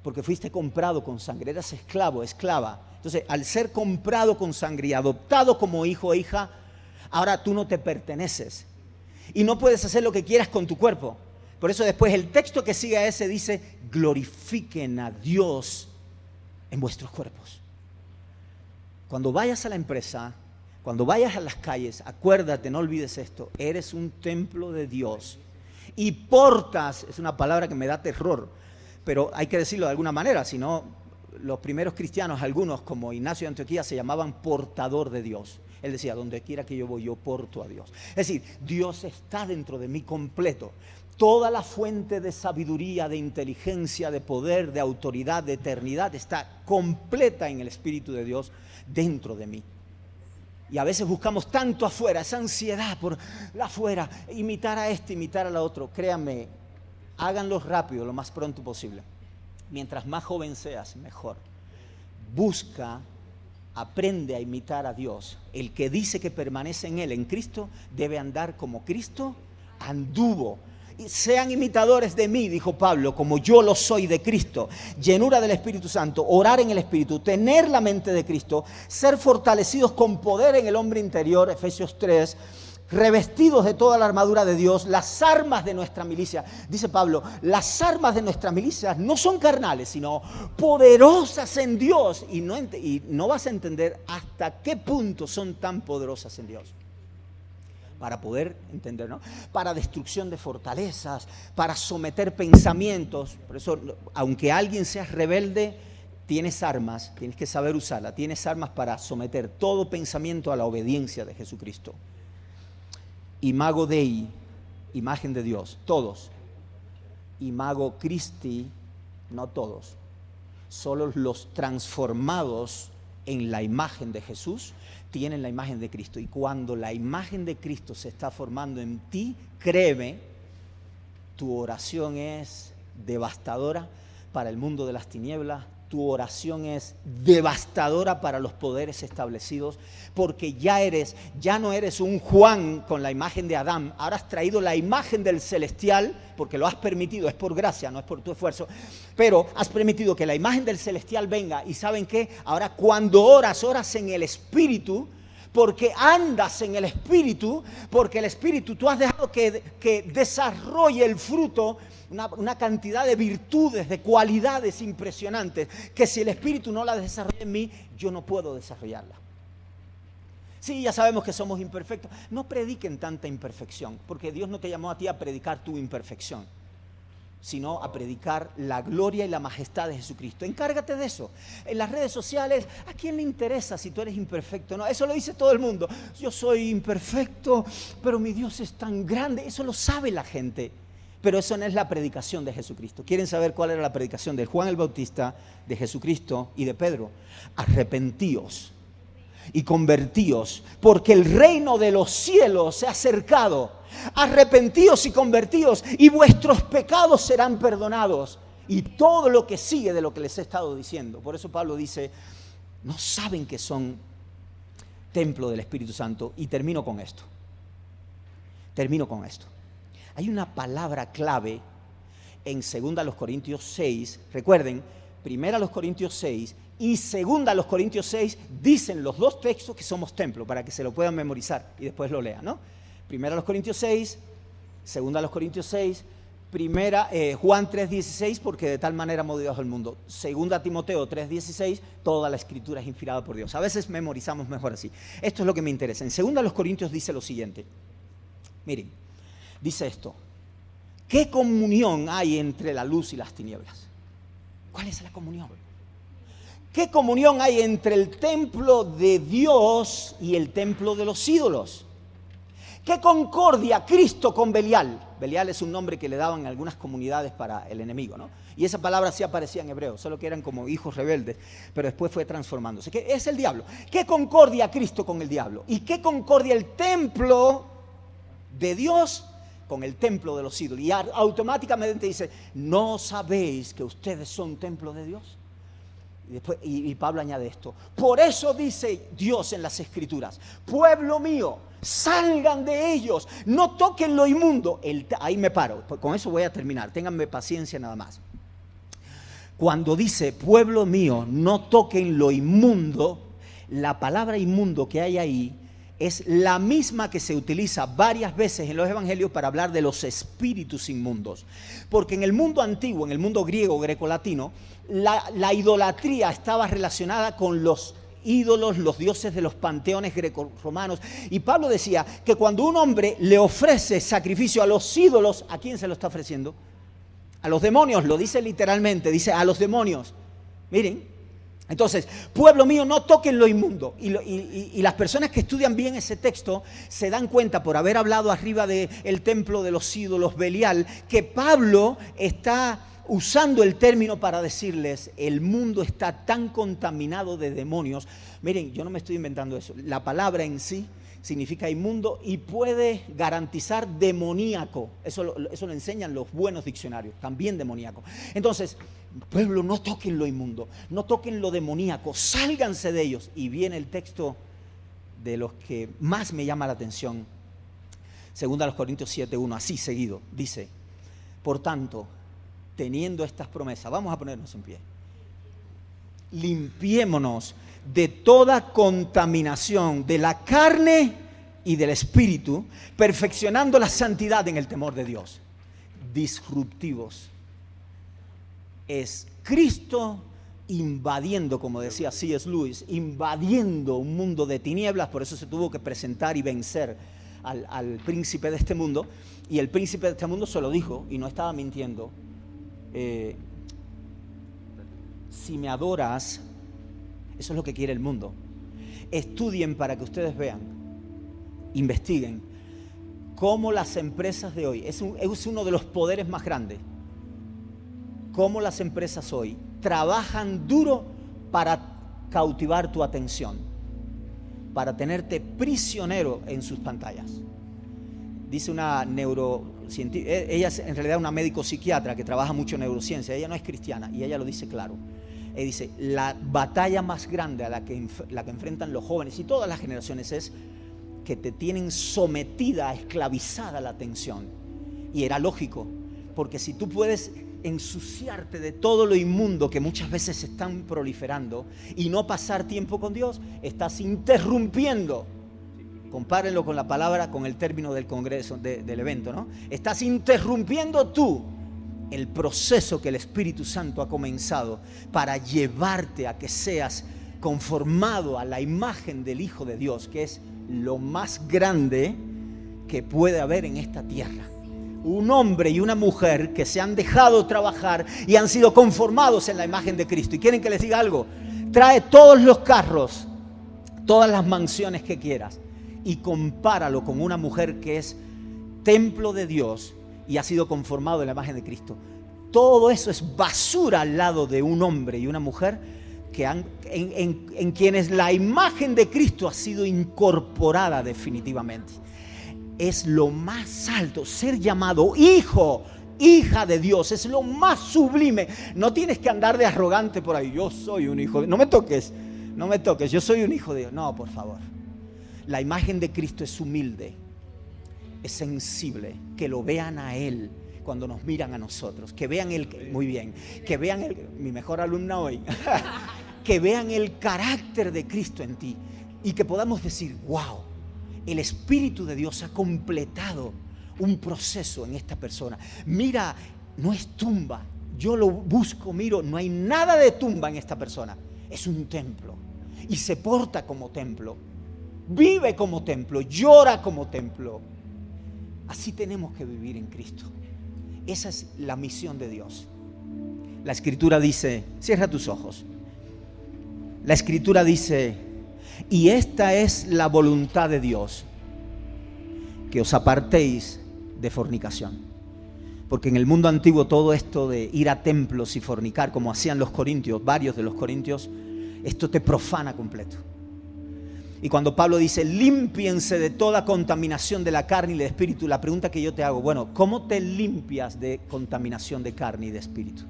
porque fuiste comprado con sangre, eras esclavo, esclava. Entonces, al ser comprado con sangre y adoptado como hijo o hija, ahora tú no te perteneces. Y no puedes hacer lo que quieras con tu cuerpo. Por eso después el texto que sigue a ese dice, glorifiquen a Dios en vuestros cuerpos. Cuando vayas a la empresa, cuando vayas a las calles, acuérdate, no olvides esto, eres un templo de Dios. Y portas, es una palabra que me da terror, pero hay que decirlo de alguna manera, si no, los primeros cristianos, algunos como Ignacio de Antioquía, se llamaban portador de Dios. Él decía, donde quiera que yo voy, yo porto a Dios. Es decir, Dios está dentro de mí completo. Toda la fuente de sabiduría, de inteligencia, de poder, de autoridad, de eternidad está completa en el Espíritu de Dios dentro de mí. Y a veces buscamos tanto afuera, esa ansiedad por la afuera, imitar a este, imitar a la otro. Créanme, háganlo rápido, lo más pronto posible. Mientras más joven seas, mejor. Busca, aprende a imitar a Dios. El que dice que permanece en Él, en Cristo, debe andar como Cristo anduvo. Y sean imitadores de mí, dijo Pablo, como yo lo soy de Cristo. Llenura del Espíritu Santo, orar en el Espíritu, tener la mente de Cristo, ser fortalecidos con poder en el hombre interior, Efesios 3, revestidos de toda la armadura de Dios, las armas de nuestra milicia. Dice Pablo, las armas de nuestra milicia no son carnales, sino poderosas en Dios. Y no vas a entender hasta qué punto son tan poderosas en Dios. Para poder entender, ¿no? Para destrucción de fortalezas, para someter pensamientos. Por eso, aunque alguien sea rebelde, tienes armas, tienes que saber usarla. Tienes armas para someter todo pensamiento a la obediencia de Jesucristo. Imago Dei, imagen de Dios, todos. Imago Christi, no todos. Solo los transformados en la imagen de Jesús tienen la imagen de Cristo. Y cuando la imagen de Cristo se está formando en ti, créeme, tu oración es devastadora para el mundo de las tinieblas. Tu oración es devastadora para los poderes establecidos, porque ya no eres un Juan con la imagen de Adán. Ahora has traído la imagen del celestial, porque lo has permitido, es por gracia, no es por tu esfuerzo, pero has permitido que la imagen del celestial venga. Y ¿saben qué? Ahora cuando oras en el Espíritu, porque andas en el Espíritu, porque el Espíritu tú has dejado que desarrolle el fruto, una cantidad de virtudes, de cualidades impresionantes, que si el Espíritu no la desarrolla en mí, yo no puedo desarrollarla. Sí, ya sabemos que somos imperfectos. No prediquen tanta imperfección, porque Dios no te llamó a ti a predicar tu imperfección, sino a predicar la gloria y la majestad de Jesucristo. Encárgate de eso. En las redes sociales, ¿a quién le interesa si tú eres imperfecto? No, eso lo dice todo el mundo. Yo soy imperfecto, pero mi Dios es tan grande. Eso lo sabe la gente. Pero eso no es la predicación de Jesucristo. ¿Quieren saber cuál era la predicación de Juan el Bautista, de Jesucristo y de Pedro? Arrepentíos y convertíos, porque el reino de los cielos se ha acercado. Arrepentíos y convertíos, y vuestros pecados serán perdonados. Y todo lo que sigue de lo que les he estado diciendo. Por eso Pablo dice, no saben que son templo del Espíritu Santo. Y termino con esto. Hay una palabra clave en 2 Corintios 6. Recuerden, 1 Corintios 6 y 2 Corintios 6 dicen los dos textos que somos templo, para que se lo puedan memorizar y después lo lean, ¿no? 1 Corintios 6, 2 Corintios 6, Juan 3:16, porque de tal manera amó Dios al mundo. 2 Timoteo 3:16, toda la escritura es inspirada por Dios. A veces memorizamos mejor así. Esto es lo que me interesa. En 2 Corintios dice lo siguiente. Miren, dice esto. ¿Qué comunión hay entre la luz y las tinieblas? ¿Cuál es la comunión? ¿Qué comunión hay entre el templo de Dios y el templo de los ídolos? ¿Qué concordia Cristo con Belial? Belial es un nombre que le daban en algunas comunidades para el enemigo, ¿no? Y esa palabra sí aparecía en hebreo, solo que eran como hijos rebeldes, pero después fue transformándose. ¿Qué es el diablo? ¿Qué concordia Cristo con el diablo? ¿Y qué concordia el templo de Dios con el templo de los ídolos? Y automáticamente dice, ¿no sabéis que ustedes son templo de Dios? Y Pablo añade esto: por eso dice Dios en las Escrituras, pueblo mío, salgan de ellos, no toquen lo inmundo. Ahí me paro, con eso voy a terminar, ténganme paciencia nada más. Cuando dice pueblo mío, no toquen lo inmundo, la palabra inmundo que hay ahí es la misma que se utiliza varias veces en los evangelios para hablar de los espíritus inmundos. Porque en el mundo antiguo, en el mundo griego, grecolatino, la idolatría estaba relacionada con los ídolos, los dioses de los panteones greco-romanos. Y Pablo decía que cuando un hombre le ofrece sacrificio a los ídolos, ¿a quién se lo está ofreciendo? A los demonios, lo dice literalmente, dice a los demonios. Miren, entonces, pueblo mío, no toquen lo inmundo. Y las personas que estudian bien ese texto se dan cuenta, por haber hablado arriba del templo de los ídolos Belial, que Pablo está usando el término para decirles: el mundo está tan contaminado de demonios. Miren, yo no me estoy inventando eso. La palabra en sí significa inmundo y puede garantizar demoníaco. Eso lo enseñan los buenos diccionarios, también demoníaco. Entonces, pueblo, no toquen lo inmundo, no toquen lo demoníaco, sálganse de ellos. Y viene el texto de los que más me llama la atención, 2 Corintios 7:1, así seguido, dice: por tanto, teniendo estas promesas, vamos a ponernos en pie, limpiémonos de toda contaminación de la carne y del espíritu, perfeccionando la santidad en el temor de Dios. Disruptivos. Es Cristo invadiendo, como decía C.S. Lewis, invadiendo un mundo de tinieblas. Por eso se tuvo que presentar y vencer al príncipe de este mundo. Y el príncipe de este mundo se lo dijo, y no estaba mintiendo: si me adoras, eso es lo que quiere el mundo. Estudien para que ustedes vean, investiguen cómo las empresas de hoy, es uno de los poderes más grandes, cómo las empresas hoy trabajan duro para cautivar tu atención, para tenerte prisionero en sus pantallas. Dice una neurocientífica, ella es en realidad una médico psiquiatra que trabaja mucho en neurociencia, ella no es cristiana y ella lo dice claro. Ella dice: la batalla más grande a la que enfrentan los jóvenes y todas las generaciones es que te tienen sometida, esclavizada la atención. Y era lógico, porque si tú puedes ensuciarte de todo lo inmundo que muchas veces están proliferando y no pasar tiempo con Dios, estás interrumpiendo. Compárenlo con la palabra, con el término del congreso, del evento, ¿no? Estás interrumpiendo tú el proceso que el Espíritu Santo ha comenzado para llevarte a que seas conformado a la imagen del Hijo de Dios, que es lo más grande que puede haber en esta tierra. Un hombre y una mujer que se han dejado trabajar y han sido conformados en la imagen de Cristo. ¿Y quieren que les diga algo? Trae todos los carros, todas las mansiones que quieras y compáralo con una mujer que es templo de Dios y ha sido conformado en la imagen de Cristo. Todo eso es basura al lado de un hombre y una mujer que en quienes la imagen de Cristo ha sido incorporada definitivamente. Es lo más alto, ser llamado hijo, hija de Dios, es lo más sublime. No tienes que andar de arrogante por ahí: yo soy un hijo de Dios. No me toques, yo soy un hijo de Dios. No, por favor. La imagen de Cristo es humilde, es sensible, que lo vean a Él cuando nos miran a nosotros, que vean muy bien, que vean mi mejor alumna hoy, que vean el carácter de Cristo en ti y que podamos decir: wow, el Espíritu de Dios ha completado un proceso en esta persona. Mira, no es tumba, yo lo busco, miro, no hay nada de tumba en esta persona, es un templo y se porta como templo. Vive como templo, llora como templo. Así tenemos que vivir en Cristo. Esa es la misión de Dios. La Escritura dice, cierra tus ojos. La Escritura dice: y esta es la voluntad de Dios, que os apartéis de fornicación. Porque en el mundo antiguo todo esto de ir a templos y fornicar, como hacían los corintios, varios de los corintios, esto te profana completo. Y cuando Pablo dice: límpiense de toda contaminación de la carne y del espíritu, la pregunta que yo te hago: bueno, ¿cómo te limpias de contaminación de carne y de espíritu?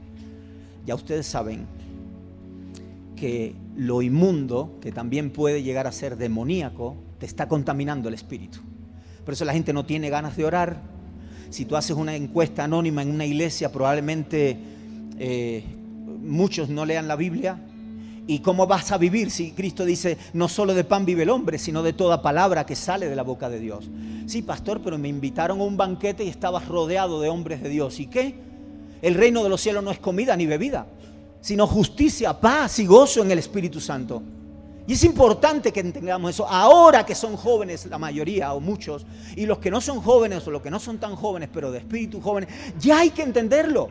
Ya ustedes saben que lo inmundo, que también puede llegar a ser demoníaco, te está contaminando el espíritu. Por eso la gente no tiene ganas de orar. Si tú haces una encuesta anónima en una iglesia, probablemente muchos no lean la Biblia. ¿Y cómo vas a vivir si Cristo dice, no solo de pan vive el hombre, sino de toda palabra que sale de la boca de Dios? Sí, pastor, pero me invitaron a un banquete y estabas rodeado de hombres de Dios. ¿Y qué? El reino de los cielos no es comida ni bebida, sino justicia, paz y gozo en el Espíritu Santo. Y es importante que entendamos eso. Ahora que son jóvenes la mayoría o muchos, y los que no son jóvenes o los que no son tan jóvenes, pero de espíritu jóvenes, ya hay que entenderlo.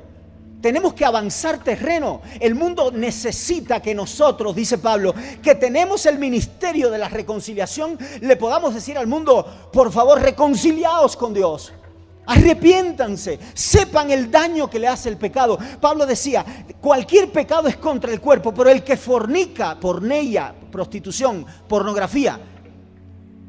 Tenemos que avanzar terreno. El mundo necesita que nosotros, dice Pablo, que tenemos el ministerio de la reconciliación, le podamos decir al mundo, por favor, reconciliaos con Dios. Arrepiéntanse, sepan el daño que le hace el pecado. Pablo decía, cualquier pecado es contra el cuerpo, pero el que fornica, porneia, prostitución, pornografía.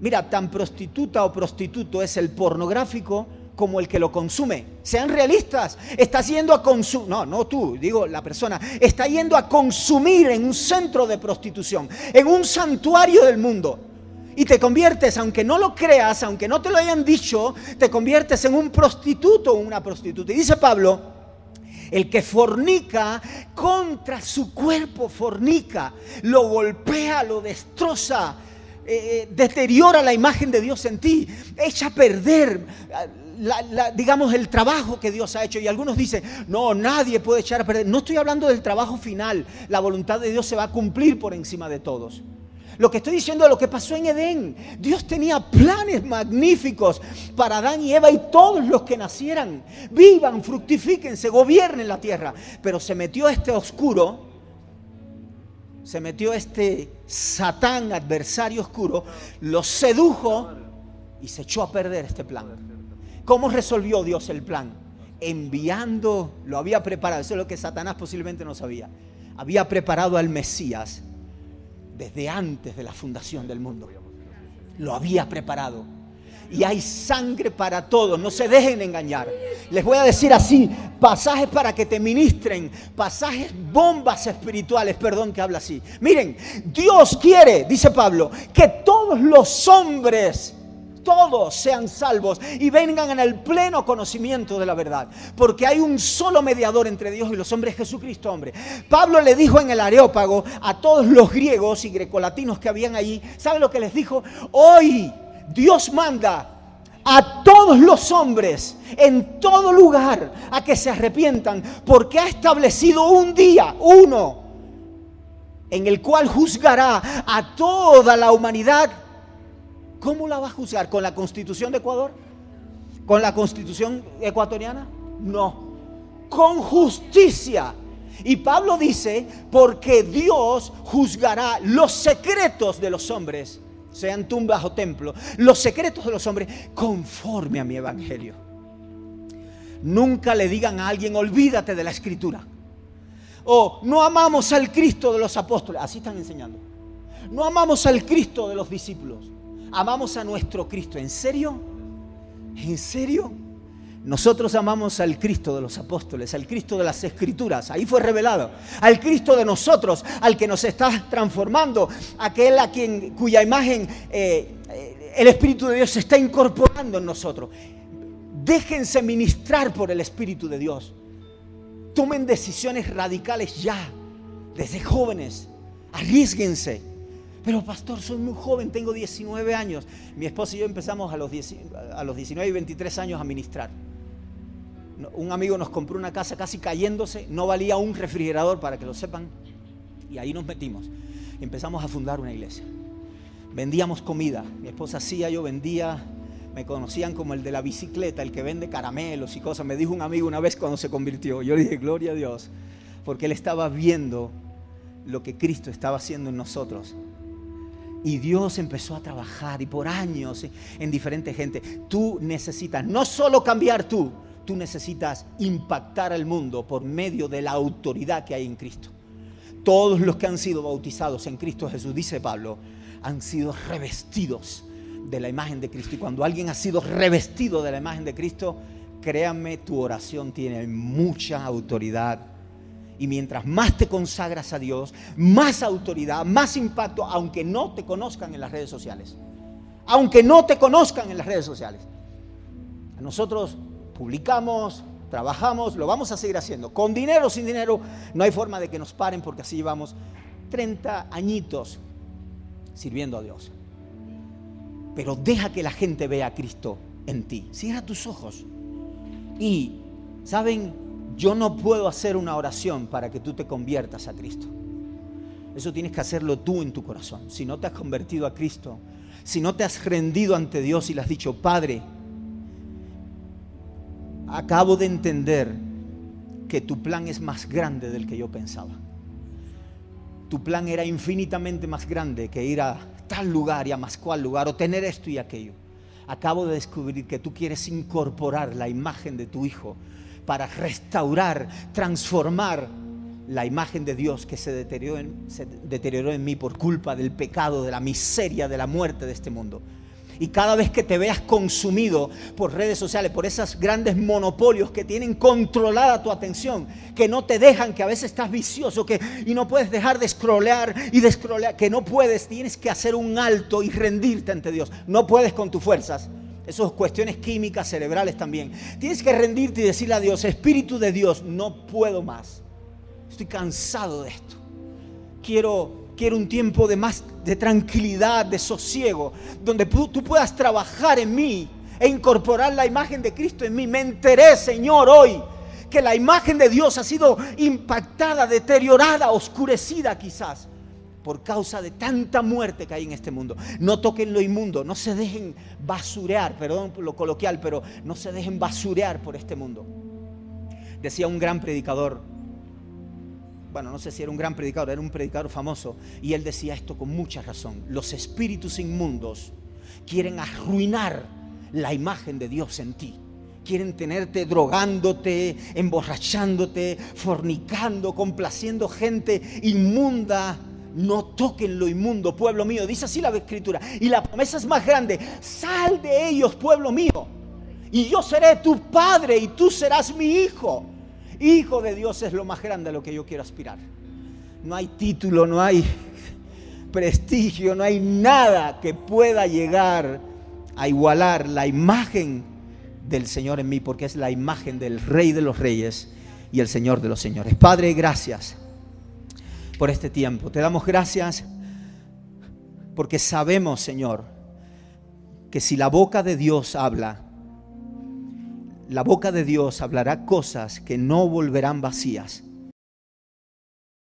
Mira, tan prostituta o prostituto es el pornográfico como el que lo consume. Sean realistas. Estás yendo a consumir, no tú, digo la persona, está yendo a consumir en un centro de prostitución, en un santuario del mundo. Y te conviertes, aunque no lo creas, aunque no te lo hayan dicho, te conviertes en un prostituto o una prostituta. Y dice Pablo, el que fornica contra su cuerpo fornica, lo golpea, lo destroza, deteriora la imagen de Dios en ti, echa a perder digamos el trabajo que Dios ha hecho. Y algunos dicen, no, nadie puede echar a perder. No estoy hablando del trabajo final. La voluntad de Dios se va a cumplir por encima de todos. Lo que estoy diciendo es lo que pasó en Edén. Dios tenía planes magníficos para Adán y Eva y todos los que nacieran. Vivan, fructifíquense, gobiernen la tierra. Pero se metió este oscuro, se metió este Satán, adversario oscuro, lo sedujo y se echó a perder este plan. ¿Cómo resolvió Dios el plan? Enviando, lo había preparado, eso es lo que Satanás posiblemente no sabía. Había preparado al Mesías desde antes de la fundación del mundo. Lo había preparado. Y hay sangre para todos, no se dejen engañar. Les voy a decir así, pasajes para que te ministren, pasajes bombas espirituales, perdón que habla así. Miren, Dios quiere, dice Pablo, que todos los hombres, todos sean salvos y vengan en el pleno conocimiento de la verdad. Porque hay un solo mediador entre Dios y los hombres, Jesucristo hombre. Pablo le dijo en el Areópago a todos los griegos y grecolatinos que habían allí, ¿sabe lo que les dijo? Hoy Dios manda a todos los hombres en todo lugar a que se arrepientan, porque ha establecido un día, uno, en el cual juzgará a toda la humanidad. ¿Cómo la va a juzgar? ¿Con la Constitución de Ecuador? ¿Con la Constitución ecuatoriana? No, con justicia. Y Pablo dice, porque Dios juzgará los secretos de los hombres, sean tumbas o templos, los secretos de los hombres, conforme a mi evangelio. Nunca le digan a alguien, olvídate de la escritura. O no amamos al Cristo de los apóstoles, así están enseñando. No amamos al Cristo de los discípulos. Amamos a nuestro Cristo. ¿En serio? ¿En serio? Nosotros amamos al Cristo de los apóstoles, al Cristo de las Escrituras. Ahí fue revelado. Al Cristo de nosotros, al que nos está transformando, aquel a quien cuya imagen el Espíritu de Dios se está incorporando en nosotros. Déjense ministrar por el Espíritu de Dios. Tomen decisiones radicales ya, desde jóvenes. Arriésguense. Pero pastor, soy muy joven, tengo 19 años. Mi esposa y yo empezamos a los 19 y 23 años a ministrar. Un amigo nos compró una casa casi cayéndose, no valía un refrigerador, para que lo sepan. Y ahí nos metimos. Empezamos a fundar una iglesia. Vendíamos comida. Mi esposa hacía, yo vendía. Me conocían como el de la bicicleta, el que vende caramelos y cosas. Me dijo un amigo una vez cuando se convirtió. Yo le dije, gloria a Dios, porque él estaba viendo lo que Cristo estaba haciendo en nosotros. Y Dios empezó a trabajar y por años en diferente gente. Tú necesitas no solo cambiar tú necesitas impactar al mundo por medio de la autoridad que hay en Cristo. Todos los que han sido bautizados en Cristo Jesús, dice Pablo, han sido revestidos de la imagen de Cristo. Y cuando alguien ha sido revestido de la imagen de Cristo, créanme, tu oración tiene mucha autoridad Y mientras más te consagras a Dios, más autoridad, más impacto, aunque no te conozcan en las redes sociales. Aunque no te conozcan en las redes sociales. Nosotros publicamos, trabajamos, lo vamos a seguir haciendo. Con dinero o sin dinero, no hay forma de que nos paren porque así llevamos 30 añitos sirviendo a Dios. Pero deja que la gente vea a Cristo en ti. Cierra tus ojos. Y, ¿saben? Yo no puedo hacer una oración para que tú te conviertas a Cristo. Eso tienes que hacerlo tú en tu corazón. Si no te has convertido a Cristo, si no te has rendido ante Dios y le has dicho: Padre, acabo de entender que tu plan es más grande del que yo pensaba. Tu plan era infinitamente más grande que ir a tal lugar y a más cual lugar o tener esto y aquello. Acabo de descubrir que tú quieres incorporar la imagen de tu Hijo para restaurar, transformar la imagen de Dios que se deterioró en mí por culpa del pecado, de la miseria, de la muerte de este mundo. Y cada vez que te veas consumido por redes sociales, por esos grandes monopolios que tienen controlada tu atención, que no te dejan, que a veces estás vicioso y no puedes dejar de scrollear y de scrollear, que no puedes, tienes que hacer un alto y rendirte ante Dios. No puedes con tus fuerzas. Esas cuestiones químicas, cerebrales también. Tienes que rendirte y decirle a Dios: Espíritu de Dios, no puedo más. Estoy cansado de esto. Quiero un tiempo de tranquilidad, de sosiego, donde tú puedas trabajar en mí e incorporar la imagen de Cristo en mí. Me enteré, Señor, hoy que la imagen de Dios ha sido impactada, deteriorada, oscurecida quizás, por causa de tanta muerte que hay en este mundo. No toquen lo inmundo, no se dejen basurear, perdón por lo coloquial, pero no se dejen basurear por este mundo. Decía un gran predicador, bueno, no sé si era un gran predicador, era un predicador famoso, y él decía esto con mucha razón: los espíritus inmundos quieren arruinar la imagen de Dios en ti. Quieren tenerte drogándote, emborrachándote, fornicando, complaciendo gente inmunda. No toquen lo inmundo, pueblo mío. Dice así la Escritura. Y la promesa es más grande: sal de ellos, pueblo mío, y yo seré tu padre y tú serás mi hijo. Hijo de Dios es lo más grande a lo que yo quiero aspirar. No hay título, no hay prestigio, no hay nada que pueda llegar a igualar la imagen del Señor en mí, porque es la imagen del Rey de los Reyes y el Señor de los Señores. Padre, gracias por este tiempo. Te damos gracias porque sabemos, Señor, que si la boca de Dios habla, la boca de Dios hablará cosas que no volverán vacías.